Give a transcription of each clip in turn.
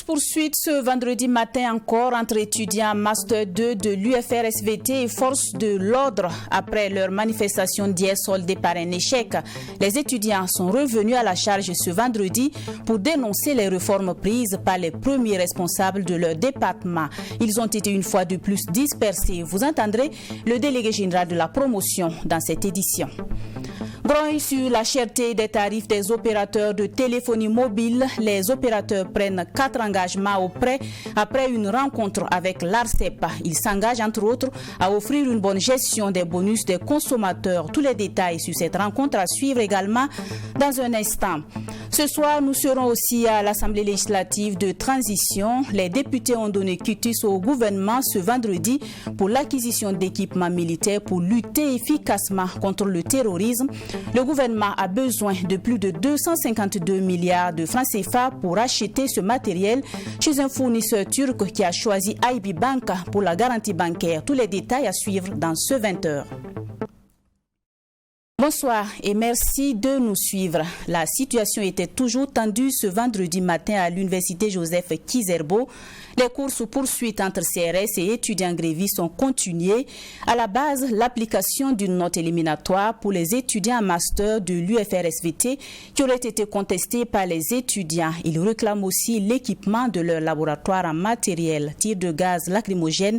Poursuite ce vendredi matin encore entre étudiants Master 2 de l'UFR-SVT et forces de l'ordre après leur manifestation d'hier soldée par un échec. Les étudiants sont revenus à la charge ce vendredi pour dénoncer les réformes prises par les premiers responsables de leur département. Ils ont été une fois de plus dispersés. Vous entendrez le délégué général de la promotion dans cette édition. Grogne sur la cherté des tarifs des opérateurs de téléphonie mobile, les opérateurs prennent 4 engagements après une rencontre avec l'ARCEP. Ils s'engagent entre autres à offrir une bonne gestion des bonus des consommateurs. Tous les détails sur cette rencontre à suivre également dans un instant. Ce soir, nous serons aussi à l'Assemblée législative de transition. Les députés ont donné quitus au gouvernement ce vendredi pour l'acquisition d'équipements militaires pour lutter efficacement contre le terrorisme. Le gouvernement a besoin de plus de 252 milliards de francs CFA pour acheter ce matériel chez un fournisseur turc qui a choisi IB Bank pour la garantie bancaire. Tous les détails à suivre dans ce 20h. Bonsoir et merci de nous suivre. La situation était toujours tendue ce vendredi matin à l'université Joseph Kizerbo. Les courses poursuites entre CRS et étudiants grévistes ont continué. À la base, l'application d'une note éliminatoire pour les étudiants en master de l'UFR-SVT qui aurait été contestée par les étudiants. Ils réclament aussi l'équipement de leur laboratoire en matériel. Tirs de gaz lacrymogène,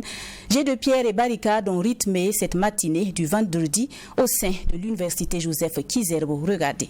jets de pierre et barricades ont rythmé cette matinée du vendredi au sein de l'université Joseph Kizerbo. Regardez.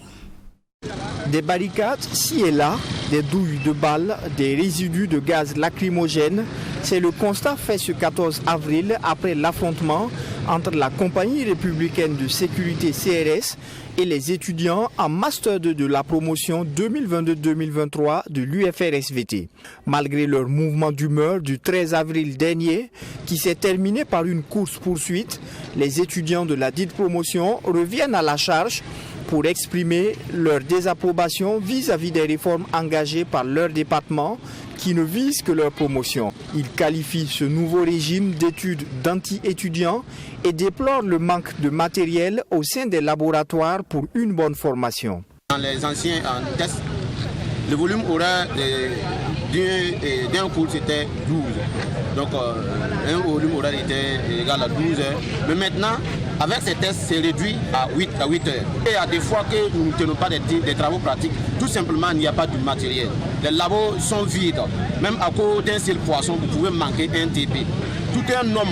Des barricades ci et là, des douilles de balles, des résidus de gaz lacrymogène. C'est le constat fait ce 14 avril après l'affrontement entre la compagnie républicaine de sécurité CRS et les étudiants en Master 2 de la promotion 2022-2023 de l'UFR-SVT. Malgré leur mouvement d'humeur du 13 avril dernier, qui s'est terminé par une course-poursuite, les étudiants de la dite promotion reviennent à la charge pour exprimer leur désapprobation vis-à-vis des réformes engagées par leur département qui ne visent que leur promotion. Ils qualifient ce nouveau régime d'études d'anti-étudiants et déplorent le manque de matériel au sein des laboratoires pour une bonne formation. Dans les anciens tests, le volume horaire d'un cours c'était 12. Donc un volume horaire était égal à 12 heures. Mais maintenant, avec ces tests, c'est réduit à 8 heures. Et il y a des fois que nous ne tenons pas des travaux pratiques. Tout simplement, il n'y a pas de matériel. Les labos sont vides. Même à cause d'un seul poisson, vous pouvez manquer un TP. Tout un homme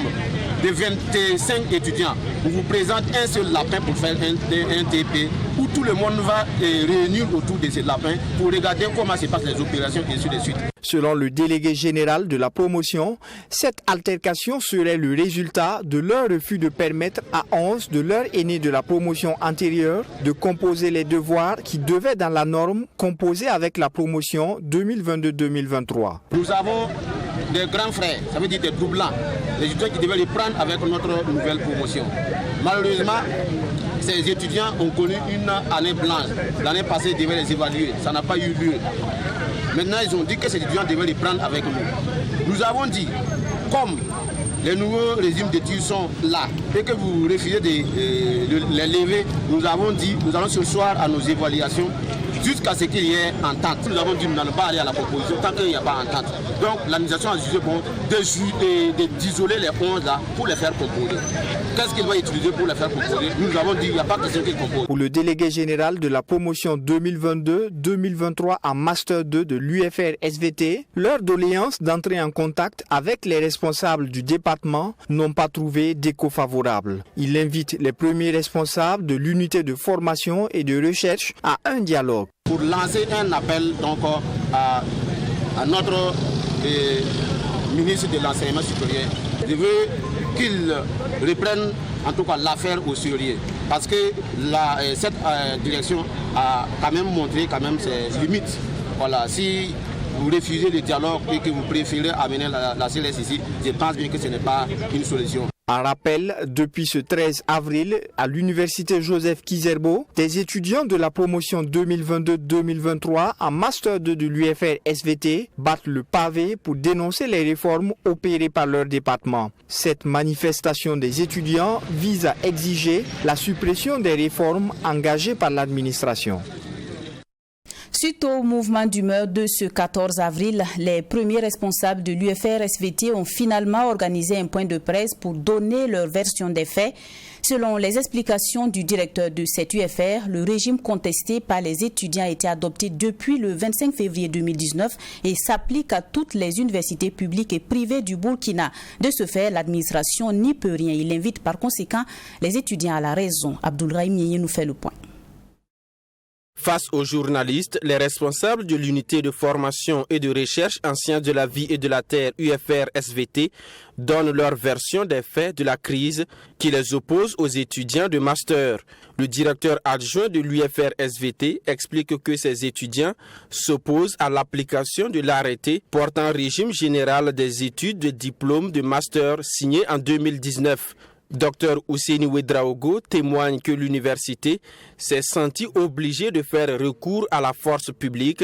de 25 étudiants, on vous présente un seul lapin pour faire un TP, où tout le monde va réunir autour de ce lapin pour regarder comment se passent les opérations et ainsi de suite. Selon le délégué général de la promotion, cette altercation serait le résultat de leur refus de permettre à 11 de leurs aînés de la promotion antérieure de composer les devoirs qui devaient dans la norme composer avec la promotion 2022-2023. Nous avons des grands frères, ça veut dire des doublants, les étudiants qui devaient les prendre avec notre nouvelle promotion. Malheureusement, ces étudiants ont connu une année blanche. L'année passée, ils devaient les évaluer. Ça n'a pas eu lieu. Maintenant, ils ont dit que ces étudiants devaient les prendre avec nous. Nous avons dit, comme les nouveaux régimes d'études sont là et que vous refusez de les lever, nous avons dit, nous allons ce soir à nos évaluations jusqu'à ce qu'il y ait entente. Nous avons dit, nous n'allons pas aller à la proposition tant qu'il n'y a pas entente. Donc l'administration a jugé bon d'isoler les 11 là pour les faire composer. Qu'est-ce qu'il va utiliser pour les faire composer? Nous avons dit, il n'y a pas question qu'ils composent. Pour le délégué général de la promotion 2022-2023 en Master 2 de l'UFR-SVT, leur doléance d'entrer en contact avec les responsables du département n'ont pas trouvé d'écho favorable. Il invite les premiers responsables de l'unité de formation et de recherche à un dialogue. Pour lancer un appel donc, à notre ministre de l'enseignement supérieur, je veux qu'il reprenne en tout cas l'affaire au sérieux. Parce que cette direction a quand même montré ses limites. Voilà, si vous refusez le dialogue et que vous préférez amener la CLS ici, je pense bien que ce n'est pas une solution. En rappel, depuis ce 13 avril, à l'université Joseph Kizerbo, des étudiants de la promotion 2022-2023 en Master 2 de l'UFR SVT battent le pavé pour dénoncer les réformes opérées par leur département. Cette manifestation des étudiants vise à exiger la suppression des réformes engagées par l'administration. Suite au mouvement d'humeur de ce 14 avril, les premiers responsables de l'UFR SVT ont finalement organisé un point de presse pour donner leur version des faits. Selon les explications du directeur de cette UFR, le régime contesté par les étudiants a été adopté depuis le 25 février 2019 et s'applique à toutes les universités publiques et privées du Burkina. De ce fait, l'administration n'y peut rien. Il invite par conséquent les étudiants à la raison. Abdoulrahim Yeye nous fait le point. Face aux journalistes, les responsables de l'unité de formation et de recherche en sciences de la vie et de la terre UFR-SVT donnent leur version des faits de la crise qui les oppose aux étudiants de master. Le directeur adjoint de l'UFR-SVT explique que ces étudiants s'opposent à l'application de l'arrêté portant régime général des études de diplôme de master signé en 2019. Dr Ousseini Ouedraogo témoigne que l'université s'est sentie obligée de faire recours à la force publique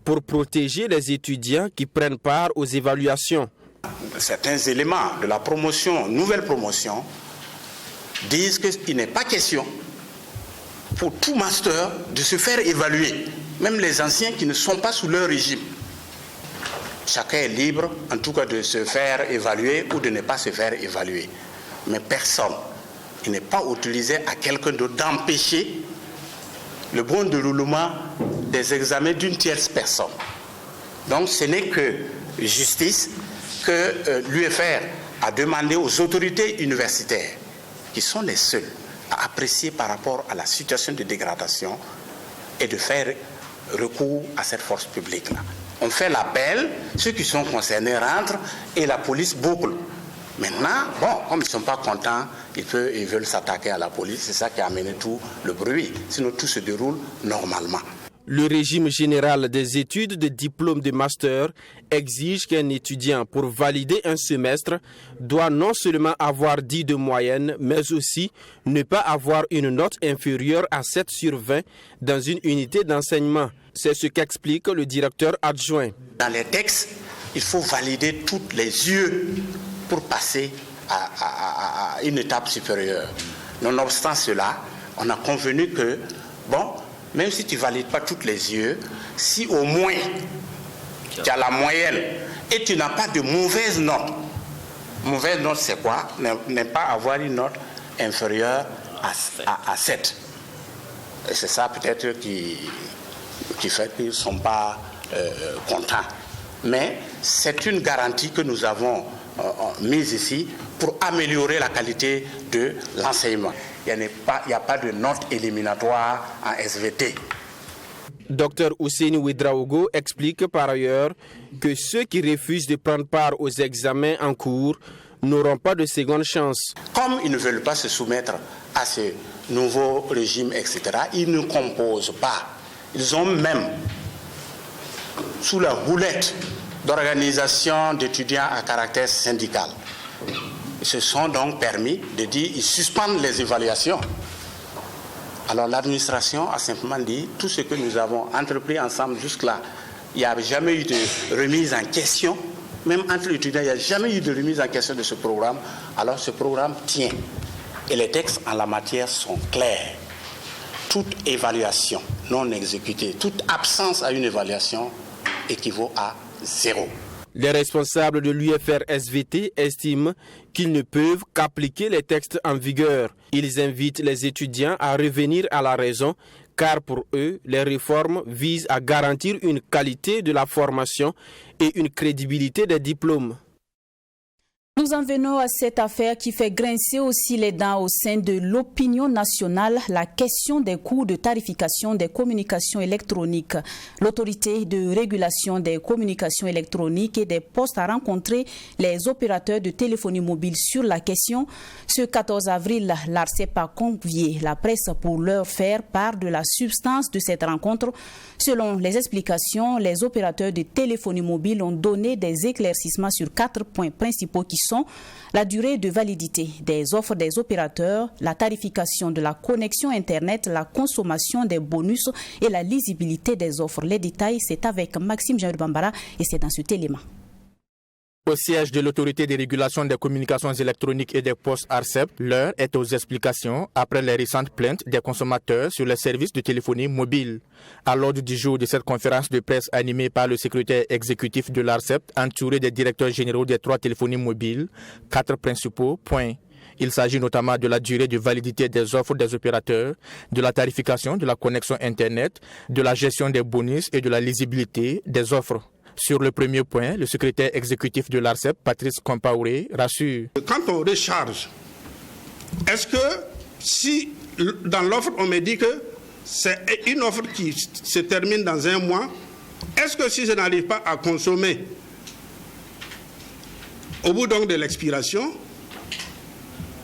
pour protéger les étudiants qui prennent part aux évaluations. Certains éléments de la promotion, nouvelle promotion, disent qu'il n'est pas question pour tout master de se faire évaluer, même les anciens qui ne sont pas sous leur régime. Chacun est libre, en tout cas, de se faire évaluer ou de ne pas se faire évaluer. Mais personne, il n'est pas autorisé à quelqu'un d'autre d'empêcher le bon déroulement des examens d'une tierce personne. Donc ce n'est que justice que l'UFR a demandé aux autorités universitaires, qui sont les seules à apprécier par rapport à la situation de dégradation et de faire recours à cette force publique-là. On fait l'appel, ceux qui sont concernés rentrent et la police boucle. Maintenant, comme ils ne sont pas contents, ils veulent s'attaquer à la police. C'est ça qui a amené tout le bruit. Sinon, tout se déroule normalement. Le régime général des études de diplôme de master exige qu'un étudiant, pour valider un semestre, doit non seulement avoir 10 de moyenne, mais aussi ne pas avoir une note inférieure à 7 sur 20 dans une unité d'enseignement. C'est ce qu'explique le directeur adjoint. Dans les textes, il faut valider toutes les UE pour passer à une étape supérieure. Nonobstant cela, on a convenu que, même si tu ne valides pas toutes les UE, si au moins tu as la moyenne et tu n'as pas de mauvaise note. Mauvaise note, c'est quoi? Ne pas avoir une note inférieure à 7. Et c'est ça peut-être qui fait qu'ils ne sont pas contents. Mais c'est une garantie que nous avons mise ici pour améliorer la qualité de l'enseignement. Il n'y a pas de note éliminatoire en SVT. Dr Ousseini Ouedraogo explique par ailleurs que ceux qui refusent de prendre part aux examens en cours n'auront pas de seconde chance. Comme ils ne veulent pas se soumettre à ce nouveau régime, etc., ils ne composent pas. Ils ont même, sous la houlette d'organisations d'étudiants à caractère syndical, ils se sont donc permis de dire qu'ils suspendent les évaluations. Alors l'administration a simplement dit tout ce que nous avons entrepris ensemble jusque-là. Il n'y a jamais eu de remise en question, même entre les étudiants, il n'y a jamais eu de remise en question de ce programme. Alors ce programme tient. Et les textes en la matière sont clairs. Toute évaluation non exécutée, toute absence à une évaluation équivaut à 0. Les responsables de l'UFR-SVT estiment qu'ils ne peuvent qu'appliquer les textes en vigueur. Ils invitent les étudiants à revenir à la raison, car pour eux, les réformes visent à garantir une qualité de la formation et une crédibilité des diplômes. Nous en venons à cette affaire qui fait grincer aussi les dents au sein de l'opinion nationale, la question des coûts de tarification des communications électroniques. L'autorité de régulation des communications électroniques et des postes a rencontré les opérateurs de téléphonie mobile sur la question. Ce 14 avril, l'ARCEP a convié la presse pour leur faire part de la substance de cette rencontre. Selon les explications, les opérateurs de téléphonie mobile ont donné des éclaircissements sur 4 points principaux qui sont la durée de validité des offres des opérateurs, la tarification de la connexion Internet, la consommation des bonus et la lisibilité des offres. Les détails, c'est avec Maxime Jean Bambara et c'est dans cet élément. Au siège de l'autorité de régulation des communications électroniques et des postes ARCEP, l'heure est aux explications après les récentes plaintes des consommateurs sur les services de téléphonie mobile. À l'ordre du jour de cette conférence de presse animée par le secrétaire exécutif de l'ARCEP, entouré des directeurs généraux des 3 téléphonies mobiles, 4 principaux points. Il s'agit notamment de la durée de validité des offres des opérateurs, de la tarification de la connexion Internet, de la gestion des bonus et de la lisibilité des offres. Sur le premier point, le secrétaire exécutif de l'ARCEP, Patrice Compaoré, rassure. Quand on recharge, est-ce que si dans l'offre on me dit que c'est une offre qui se termine dans 1 mois, est-ce que si je n'arrive pas à consommer au bout donc de l'expiration,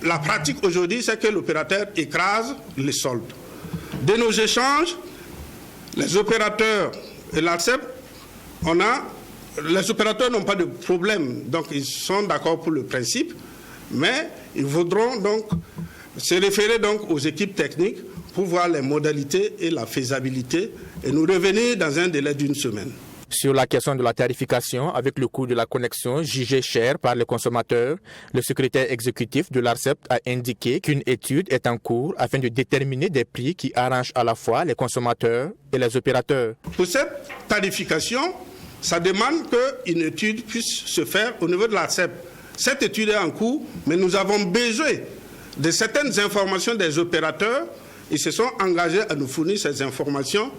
la pratique aujourd'hui c'est que l'opérateur écrase les soldes. De nos échanges, les opérateurs et l'ARCEP, les opérateurs n'ont pas de problème, donc ils sont d'accord pour le principe, mais ils voudront donc se référer donc aux équipes techniques pour voir les modalités et la faisabilité et nous revenir dans un délai d'1 semaine. Sur la question de la tarification avec le coût de la connexion jugé cher par les consommateurs, le secrétaire exécutif de l'ARCEP a indiqué qu'une étude est en cours afin de déterminer des prix qui arrangent à la fois les consommateurs et les opérateurs. Pour cette tarification, ça demande qu'une étude puisse se faire au niveau de l'ARCEP. Cette étude est en cours, mais nous avons besoin de certaines informations des opérateurs. Ils se sont engagés à nous fournir ces informations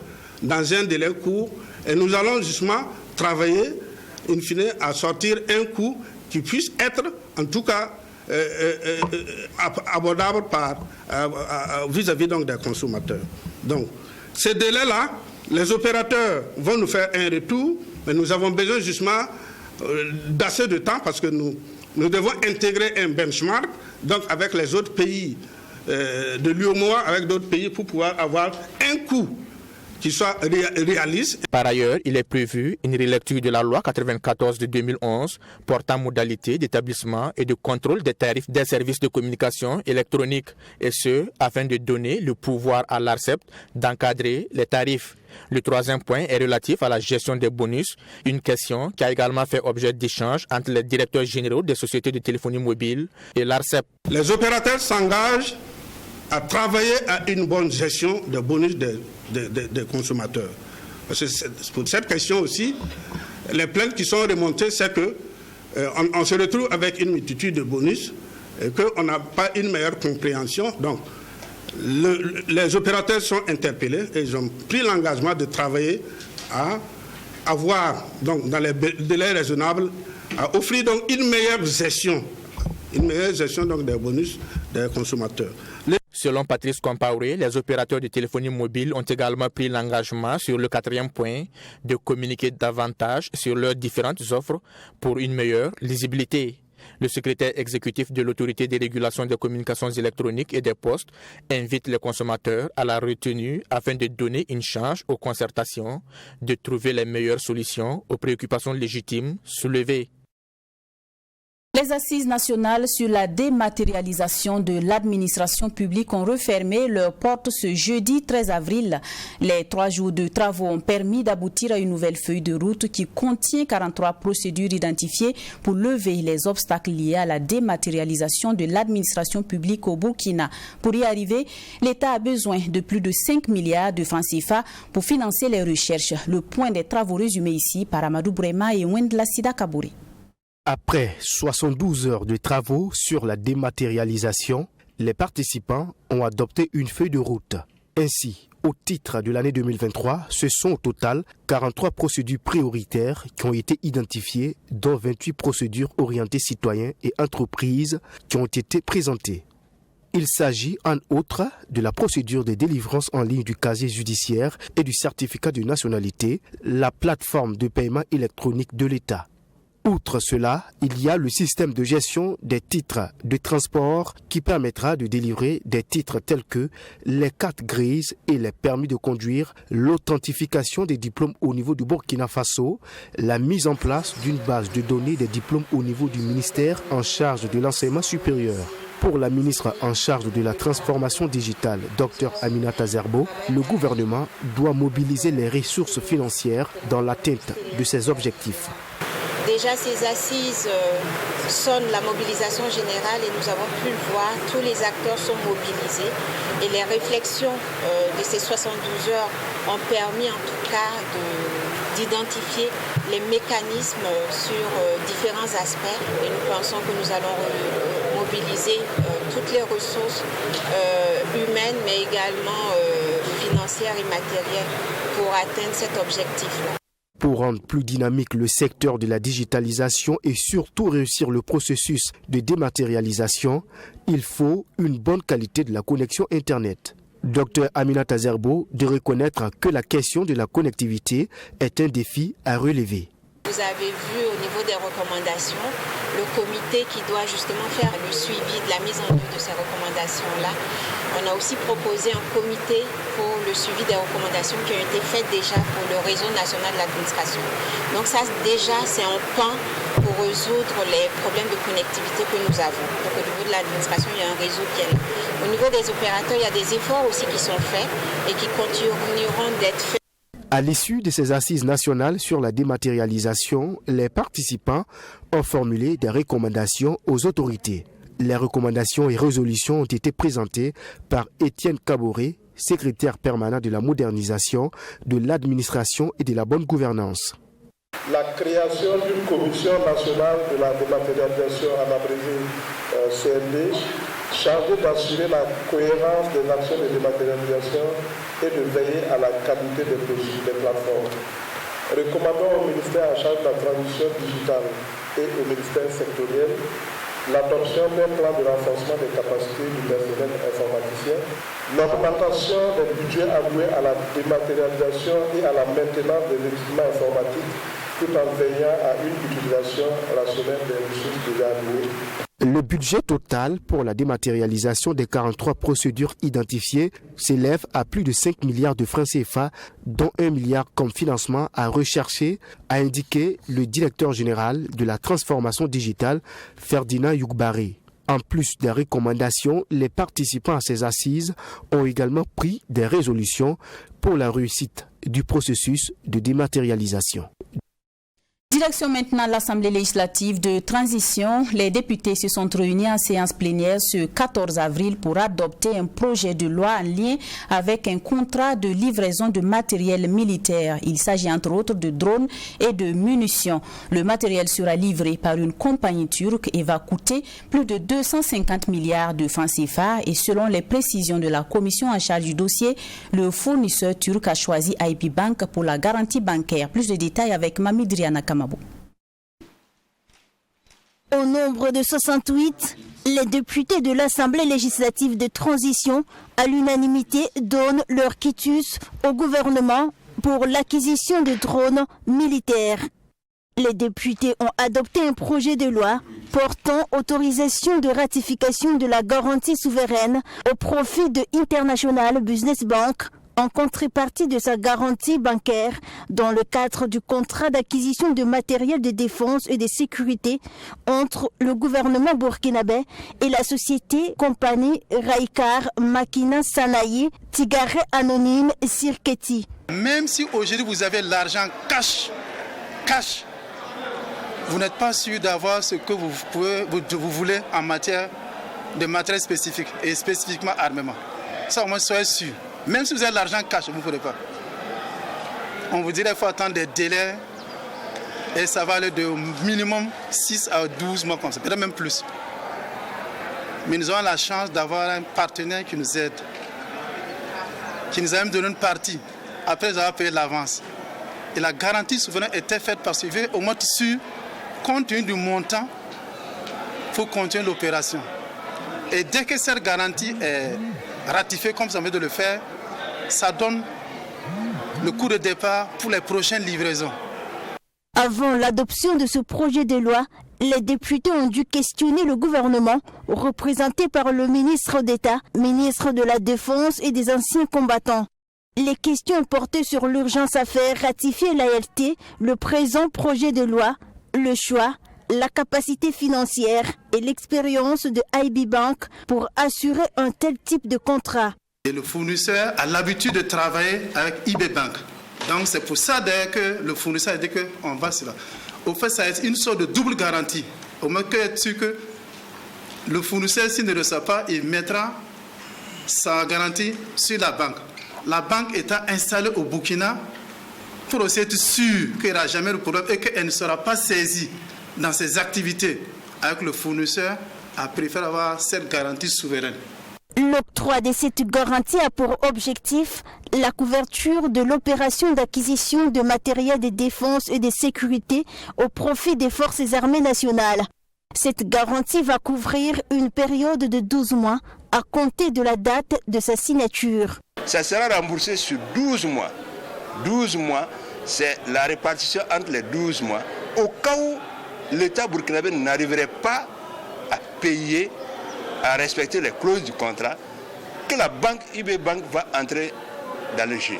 dans un délai court et nous allons justement travailler, in fine, à sortir un coût qui puisse être, en tout cas, abordable vis-à-vis donc des consommateurs. Donc, ces délais-là, les opérateurs vont nous faire un retour, mais nous avons besoin justement d'assez de temps parce que nous devons intégrer un benchmark donc avec les autres pays de l'UEMOA, avec d'autres pays pour pouvoir avoir un coût qui soit réaliste. Par ailleurs, il est prévu une relecture de la loi 94 de 2011 portant modalités d'établissement et de contrôle des tarifs des services de communication électronique, et ce, afin de donner le pouvoir à l'ARCEP d'encadrer les tarifs. Le troisième point est relatif à la gestion des bonus, une question qui a également fait objet d'échanges entre les directeurs généraux des sociétés de téléphonie mobile et l'ARCEP. Les opérateurs s'engagent à travailler à une bonne gestion des bonus des consommateurs. Parce que pour cette question aussi, les plaintes qui sont remontées, c'est qu'on se retrouve avec une multitude de bonus et qu'on n'a pas une meilleure compréhension. Donc, les opérateurs sont interpellés et ils ont pris l'engagement de travailler à avoir, donc, dans les délais raisonnables, à offrir donc une meilleure gestion donc, des bonus des consommateurs. Selon Patrice Compaoré, les opérateurs de téléphonie mobile ont également pris l'engagement sur le 4e point de communiquer davantage sur leurs différentes offres pour une meilleure lisibilité. Le secrétaire exécutif de l'autorité de régulation des communications électroniques et des postes invite les consommateurs à la retenue afin de donner une chance aux concertations, de trouver les meilleures solutions aux préoccupations légitimes soulevées. Les assises nationales sur la dématérialisation de l'administration publique ont refermé leurs portes ce jeudi 13 avril. Les 3 jours de travaux ont permis d'aboutir à une nouvelle feuille de route qui contient 43 procédures identifiées pour lever les obstacles liés à la dématérialisation de l'administration publique au Burkina. Pour y arriver, l'État a besoin de plus de 5 milliards de francs CFA pour financer les recherches. Le point des travaux résumé ici par Amadou Brema et Wendla Sida Kabouri. Après 72 heures de travaux sur la dématérialisation, les participants ont adopté une feuille de route. Ainsi, au titre de l'année 2023, ce sont au total 43 procédures prioritaires qui ont été identifiées, dont 28 procédures orientées citoyens et entreprises qui ont été présentées. Il s'agit en outre de la procédure de délivrance en ligne du casier judiciaire et du certificat de nationalité, la plateforme de paiement électronique de l'État. Outre cela, il y a le système de gestion des titres de transport qui permettra de délivrer des titres tels que les cartes grises et les permis de conduire, l'authentification des diplômes au niveau du Burkina Faso, la mise en place d'une base de données des diplômes au niveau du ministère en charge de l'enseignement supérieur. Pour la ministre en charge de la transformation digitale, Dr Aminata Zerbo, le gouvernement doit mobiliser les ressources financières dans l'atteinte de ses objectifs. Déjà, ces assises sonnent la mobilisation générale et nous avons pu le voir, tous les acteurs sont mobilisés et les réflexions de ces 72 heures ont permis en tout cas d'identifier les mécanismes sur différents aspects et nous pensons que nous allons mobiliser toutes les ressources humaines mais également financières et matérielles pour atteindre cet objectif-là. Pour rendre plus dynamique le secteur de la digitalisation et surtout réussir le processus de dématérialisation, il faut une bonne qualité de la connexion Internet. Dr Aminata Zerbo de reconnaître que la question de la connectivité est un défi à relever. Vous avez vu au niveau des recommandations, le comité qui doit justement faire le suivi de la mise en œuvre de ces recommandations-là. On a aussi proposé un comité pour le suivi des recommandations qui ont été faites déjà pour le réseau national de l'administration. Donc ça déjà c'est un pan pour résoudre les problèmes de connectivité que nous avons. Donc au niveau de l'administration, il y a un réseau qui est là. Au niveau des opérateurs, il y a des efforts aussi qui sont faits et qui continueront d'être faits. À l'issue de ces assises nationales sur la dématérialisation, les participants ont formulé des recommandations aux autorités. Les recommandations et résolutions ont été présentées par Étienne Kaboré, secrétaire permanent de la modernisation, de l'administration et de la bonne gouvernance. La création d'une commission nationale de la dématérialisation, en abrégé CND, chargée d'assurer la cohérence des actions de dématérialisation et de veiller à la qualité des processus des plateformes. Recommandons au ministère en charge de la transition digitale et au ministère sectoriel l'adoption d'un plan de renforcement des capacités du personnel informaticien, l'augmentation des budgets alloués à la dématérialisation et à la maintenance des équipements informatiques tout en veillant à une utilisation rationnelle des ressources déjà allouées. Le budget total pour la dématérialisation des 43 procédures identifiées s'élève à plus de 5 milliards de francs CFA, dont 1 milliard comme financement à rechercher, a indiqué le directeur général de la transformation digitale, Ferdinand Yougbaré. En plus des recommandations, les participants à ces assises ont également pris des résolutions pour la réussite du processus de dématérialisation. Direction maintenant l'Assemblée législative de transition. Les députés se sont réunis en séance plénière ce 14 avril pour adopter un projet de loi en lien avec un contrat de livraison de matériel militaire. Il s'agit entre autres de drones et de munitions. Le matériel sera livré par une compagnie turque et va coûter plus de 250 milliards de francs CFA. Et selon les précisions de la commission en charge du dossier, le fournisseur turc a choisi IP Bank pour la garantie bancaire. Plus de détails avec Mami Driana Kamabou. Au nombre de 68, les députés de l'Assemblée législative de transition, à l'unanimité, donnent leur quitus au gouvernement pour l'acquisition de drones militaires. Les députés ont adopté un projet de loi portant autorisation de ratification de la garantie souveraine au profit de International Business Bank en contrepartie de sa garantie bancaire dans le cadre du contrat d'acquisition de matériel de défense et de sécurité entre le gouvernement burkinabé et la société compagnie Raikar Makina Sanayi Tigare Anonyme Sirketi. Même si aujourd'hui vous avez l'argent cash, vous n'êtes pas sûr d'avoir ce que vous voulez en matière de matériel spécifique et spécifiquement armement. Ça au moins soyez sûr. Même si vous avez l'argent cash, vous ne pourrez pas. On vous dirait qu'il faut attendre des délais et ça va aller de minimum 6 à 12 mois comme ça, peut-être même plus. Mais nous avons la chance d'avoir un partenaire qui nous aide, qui nous a même donné une partie après avoir payé l'avance. Et la garantie souveraine était faite parce qu'il veut au moins sûr, compte tenu du montant, il faut continuer l'opération. Et dès que cette garantie est ratifiée comme ça vient de le faire, ça donne le coup de départ pour les prochaines livraisons. Avant l'adoption de ce projet de loi, les députés ont dû questionner le gouvernement, représenté par le ministre d'État, ministre de la Défense et des anciens combattants. Les questions portaient sur l'urgence à faire ratifier l'ALT, le présent projet de loi, le choix, la capacité financière et l'expérience de IB Bank pour assurer un tel type de contrat. Et le fournisseur a l'habitude de travailler avec IB Bank. Donc c'est pour ça d'ailleurs que le fournisseur a dit qu'on va cela. Au fait, ça va être une sorte de double garantie. Au moins que le fournisseur, s'il ne reçoit pas, il mettra sa garantie sur la banque. La banque étant installée au Burkina, pour aussi être sûr qu'il n'y aura jamais de problème et qu'elle ne sera pas saisie dans ses activités avec le fournisseur, a préféré avoir cette garantie souveraine. L'octroi de cette garantie a pour objectif la couverture de l'opération d'acquisition de matériel de défense et de sécurité au profit des forces armées nationales. Cette garantie va couvrir une période de 12 mois à compter de la date de sa signature. Ça sera remboursé sur 12 mois. 12 mois, c'est la répartition entre les 12 mois. Au cas où l'État burkinabé n'arriverait pas à payer, à respecter les clauses du contrat, que la banque IB Bank va entrer dans le jeu.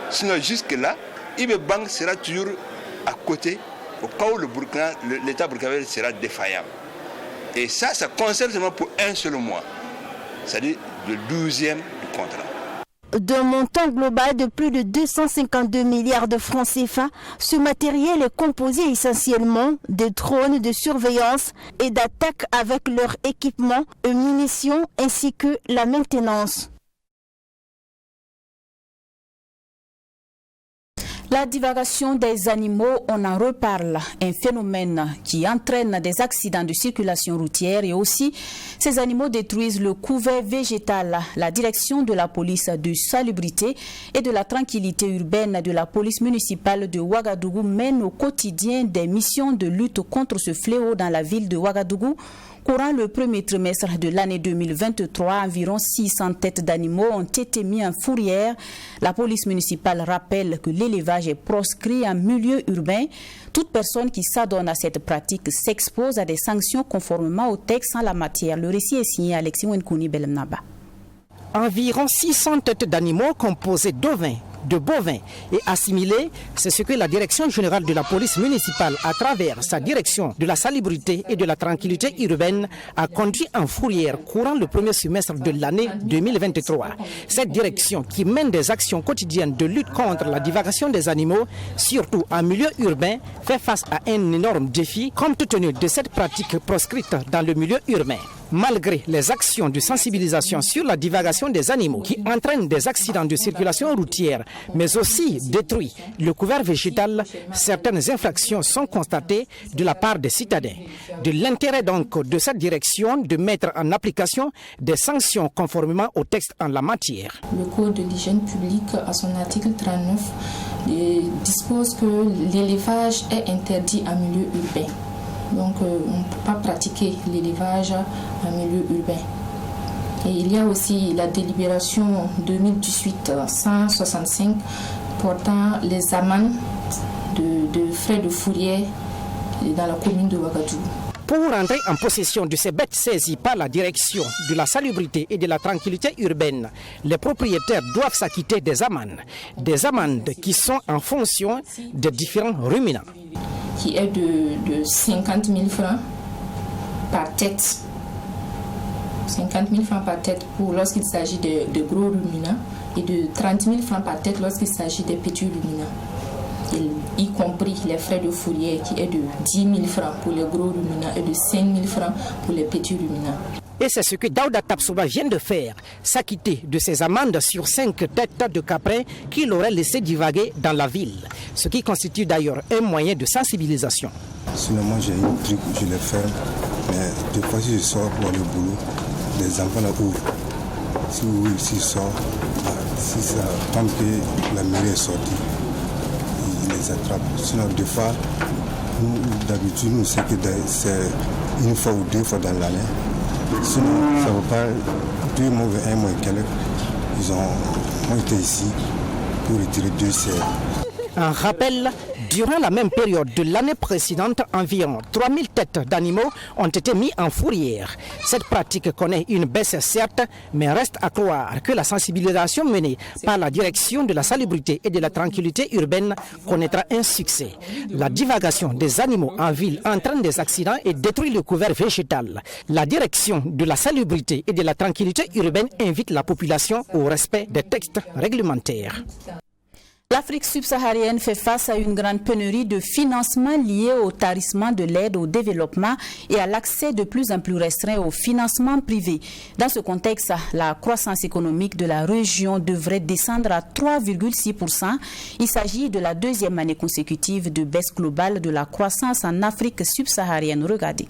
Sinon, jusque-là, IB Bank sera toujours à côté au cas où l'État burkinabé sera défaillant. Et ça concerne seulement pour un seul mois, c'est-à-dire le 12e du contrat. D'un montant global de plus de 252 milliards de francs CFA, ce matériel est composé essentiellement de drones de surveillance et d'attaques avec leur équipement et munitions ainsi que la maintenance. La divagation des animaux, on en reparle, un phénomène qui entraîne des accidents de circulation routière et aussi ces animaux détruisent le couvert végétal. La direction de la police de salubrité et de la tranquillité urbaine de la police municipale de Ouagadougou mène au quotidien des missions de lutte contre ce fléau dans la ville de Ouagadougou. Courant le premier trimestre de l'année 2023, environ 600 têtes d'animaux ont été mis en fourrière. La police municipale rappelle que l'élevage est proscrit en milieu urbain. Toute personne qui s'adonne à cette pratique s'expose à des sanctions conformément au texte en la matière. Le récit est signé Alexis Wenkouni Belmnaba. Environ 600 têtes d'animaux composées d'ovins, de bovins et assimilés, c'est ce que la direction générale de la police municipale, à travers sa direction de la salubrité et de la tranquillité urbaine, a conduit en fourrière courant le premier semestre de l'année 2023. Cette direction, qui mène des actions quotidiennes de lutte contre la divagation des animaux, surtout en milieu urbain, fait face à un énorme défi compte tenu de cette pratique proscrite dans le milieu urbain. Malgré les actions de sensibilisation sur la divagation des animaux qui entraînent des accidents de circulation routière, mais aussi détruit le couvert végétal, certaines infractions sont constatées de la part des citadins. De l'intérêt donc de cette direction de mettre en application des sanctions conformément au texte en la matière. Le Code de l'hygiène publique, à son article 39, dispose que l'élevage est interdit en milieu urbain. Donc on ne peut pas pratiquer l'élevage en milieu urbain. Et il y a aussi la délibération 2018-165 portant les amendes de frais de fourrière dans la commune de Ouagadougou. Pour entrer en possession de ces bêtes saisies par la direction de la salubrité et de la tranquillité urbaine, les propriétaires doivent s'acquitter des amendes qui sont en fonction des différents ruminants. Qui est de 50 000 francs par tête. 50 000 francs par tête pour lorsqu'il s'agit de gros ruminants et de 30 000 francs par tête lorsqu'il s'agit des petits ruminants. Y compris les frais de fourrière qui est de 10 000 francs pour les gros ruminants et de 5 000 francs pour les petits ruminants. Et c'est ce que Daouda Tapsouba vient de faire, s'acquitter de ses amendes sur 5 têtes de caprins qu'il aurait laissé divaguer dans la ville, ce qui constitue d'ailleurs un moyen de sensibilisation. Sinon moi j'ai un truc, je les ferme, mais des fois si je sors pour aller au boulot, les enfants là ouvrent. S'ils sortent, si ça tombe que la mairie est sortie, ils les attrapent. Sinon des fois, nous d'habitude nous c'est que c'est une fois ou deux fois dans l'année. Sinon, ça ne vaut pas 2 mois, 1 mois et quelques. Ils ont été ici pour retirer 2 cerfs. Un rappel Durant la même période de l'année précédente, environ 3000 têtes d'animaux ont été mis en fourrière. Cette pratique connaît une baisse certes, mais reste à croire que la sensibilisation menée par la direction de la salubrité et de la tranquillité urbaine connaîtra un succès. La divagation des animaux en ville entraîne des accidents et détruit le couvert végétal. La direction de la salubrité et de la tranquillité urbaine invite la population au respect des textes réglementaires. L'Afrique subsaharienne fait face à une grande pénurie de financement lié au tarissement de l'aide au développement et à l'accès de plus en plus restreint au financement privé. Dans ce contexte, la croissance économique de la région devrait descendre à 3,6%. Il s'agit de la deuxième année consécutive de baisse globale de la croissance en Afrique subsaharienne. Regardez.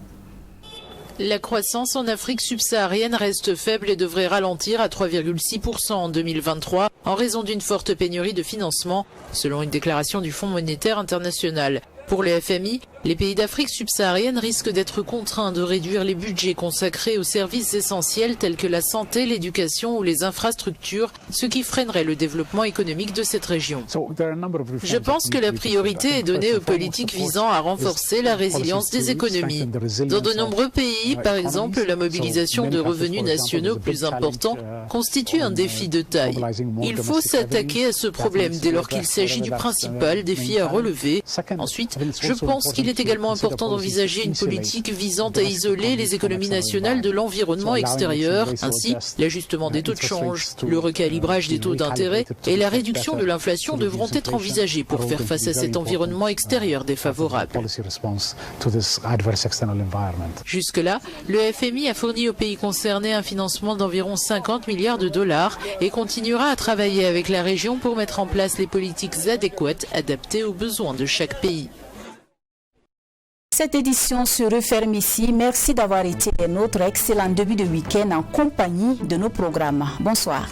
La croissance en Afrique subsaharienne reste faible et devrait ralentir à 3,6% en 2023 en raison d'une forte pénurie de financement, selon une déclaration du Fonds monétaire international. Pour le FMI, les pays d'Afrique subsaharienne risquent d'être contraints de réduire les budgets consacrés aux services essentiels tels que la santé, l'éducation ou les infrastructures, ce qui freinerait le développement économique de cette région. Je pense que la priorité est donnée aux politiques visant à renforcer la résilience des économies. Dans de nombreux pays, par exemple, la mobilisation de revenus nationaux plus importants constitue un défi de taille. Il faut s'attaquer à ce problème dès lors qu'il s'agit du principal défi à relever. Ensuite, je pense qu'il est également important d'envisager une politique visant à isoler les économies nationales de l'environnement extérieur. Ainsi, l'ajustement des taux de change, le recalibrage des taux d'intérêt et la réduction de l'inflation devront être envisagés pour faire face à cet environnement extérieur défavorable. Jusque-là, le FMI a fourni aux pays concernés un financement d'environ 50 milliards de dollars et continuera à travailler avec la région pour mettre en place les politiques adéquates adaptées aux besoins de chaque pays. Cette édition se referme ici. Merci d'avoir été des nôtres. Excellent début de week-end en compagnie de nos programmes. Bonsoir.